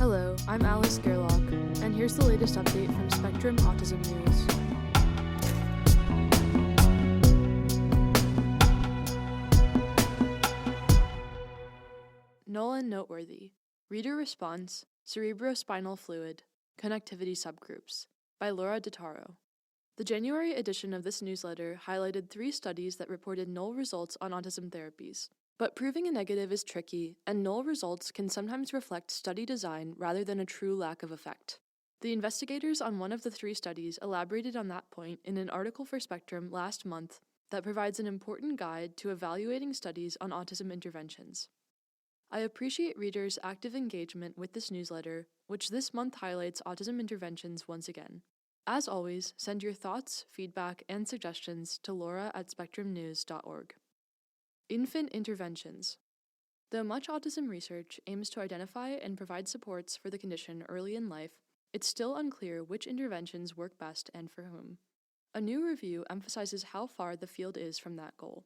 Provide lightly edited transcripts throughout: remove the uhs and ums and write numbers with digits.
Hello, I'm Alice Gerlach, and here's the latest update from Spectrum Autism News. Null and Noteworthy, Reader Response, Cerebrospinal Fluid, Connectivity Subgroups, by Laura DeTaro. The January edition of this newsletter highlighted 3 studies that reported null results on autism therapies. But proving a negative is tricky, and null results can sometimes reflect study design rather than a true lack of effect. The investigators on one of the 3 studies elaborated on that point in an article for Spectrum last month that provides an important guide to evaluating studies on autism interventions. I appreciate readers' active engagement with this newsletter, which this month highlights autism interventions once again. As always, send your thoughts, feedback, and suggestions to laura@spectrumnews.org. Infant interventions. Though much autism research aims to identify and provide supports for the condition early in life, it's still unclear which interventions work best and for whom. A new review emphasizes how far the field is from that goal.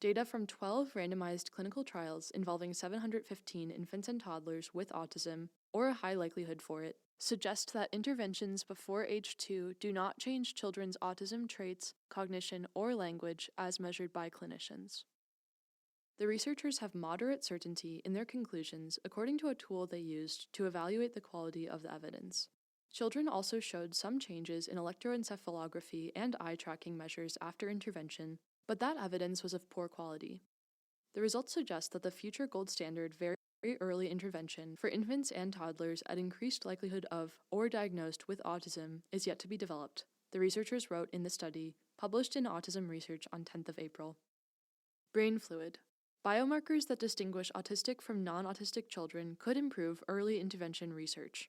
Data from 12 randomized clinical trials involving 715 infants and toddlers with autism, or a high likelihood for it, suggest that interventions before age 2 do not change children's autism traits, cognition, or language as measured by clinicians. The researchers have moderate certainty in their conclusions according to a tool they used to evaluate the quality of the evidence. Children also showed some changes in electroencephalography and eye tracking measures after intervention, but that evidence was of poor quality. The results suggest that the future gold standard very early intervention for infants and toddlers at increased likelihood of or diagnosed with autism is yet to be developed, the researchers wrote in the study, published in Autism Research on 10th of April. Brain fluid. Biomarkers that distinguish autistic from non-autistic children could improve early intervention research.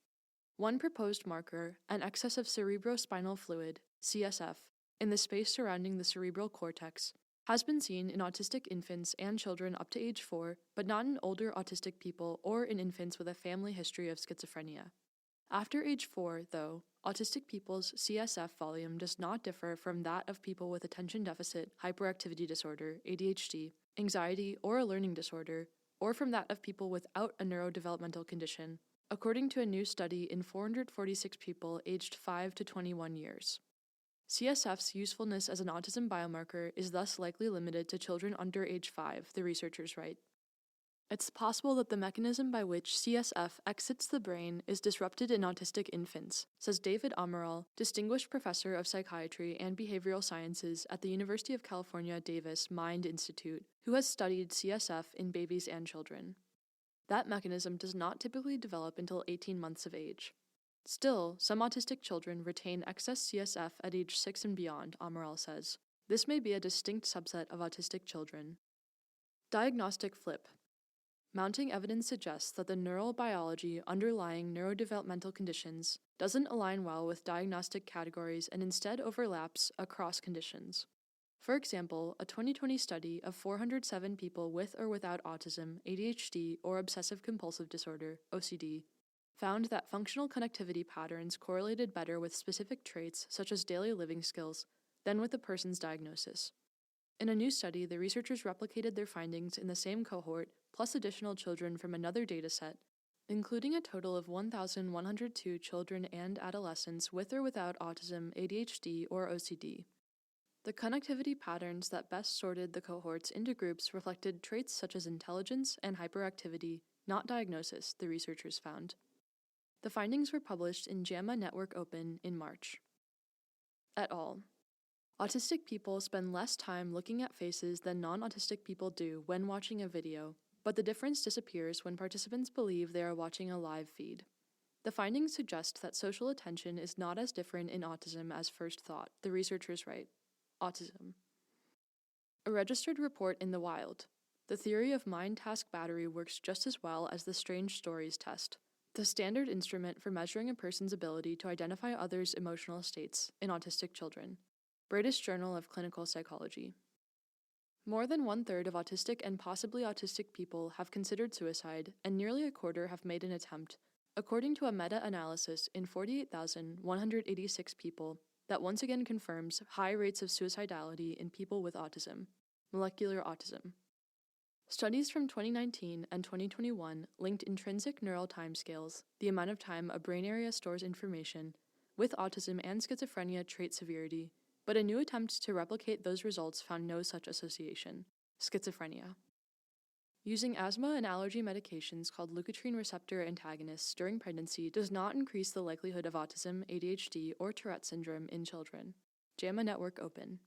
One proposed marker, an excess of cerebrospinal fluid, CSF, in the space surrounding the cerebral cortex, has been seen in autistic infants and children up to age 4, but not in older autistic people or in infants with a family history of schizophrenia. After age 4, though, autistic people's CSF volume does not differ from that of people with attention deficit hyperactivity disorder, ADHD, anxiety, or a learning disorder, or from that of people without a neurodevelopmental condition, according to a new study in 446 people aged 5 to 21 years. CSF's usefulness as an autism biomarker is thus likely limited to children under age 5, the researchers write. It's possible that the mechanism by which CSF exits the brain is disrupted in autistic infants, says David Amaral, Distinguished Professor of Psychiatry and Behavioral Sciences at the University of California, Davis Mind Institute, who has studied CSF in babies and children. That mechanism does not typically develop until 18 months of age. Still, some autistic children retain excess CSF at age 6 and beyond, Amaral says. This may be a distinct subset of autistic children. Diagnostic flip. Mounting evidence suggests that the neural biology underlying neurodevelopmental conditions doesn't align well with diagnostic categories and instead overlaps across conditions. For example, a 2020 study of 407 people with or without autism, ADHD, or obsessive-compulsive disorder, OCD, found that functional connectivity patterns correlated better with specific traits such as daily living skills than with the person's diagnosis. In a new study, the researchers replicated their findings in the same cohort, plus additional children from another dataset, including a total of 1,102 children and adolescents with or without autism, ADHD, or OCD. The connectivity patterns that best sorted the cohorts into groups reflected traits such as intelligence and hyperactivity, not diagnosis, the researchers found. The findings were published in JAMA Network Open in March. Et al. Autistic people spend less time looking at faces than non-autistic people do when watching a video, but the difference disappears when participants believe they are watching a live feed. The findings suggest that social attention is not as different in autism as first thought, the researchers write. Autism. A registered report in the wild. The theory of mind-task battery works just as well as the Strange Stories test, the standard instrument for measuring a person's ability to identify others' emotional states in autistic children. British Journal of Clinical Psychology. More than 1/3 of autistic and possibly autistic people have considered suicide, and nearly a quarter have made an attempt, according to a meta-analysis in 48,186 people that once again confirms high rates of suicidality in people with autism, molecular autism. Studies from 2019 and 2021 linked intrinsic neural timescales, the amount of time a brain area stores information, with autism and schizophrenia trait severity, but a new attempt to replicate those results found no such association: schizophrenia. Using asthma and allergy medications called leukotriene receptor antagonists during pregnancy does not increase the likelihood of autism, ADHD, or Tourette syndrome in children. JAMA Network Open.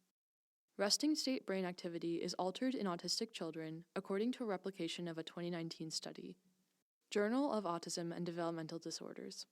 Resting state brain activity is altered in autistic children, according to a replication of a 2019 study. Journal of Autism and Developmental Disorders.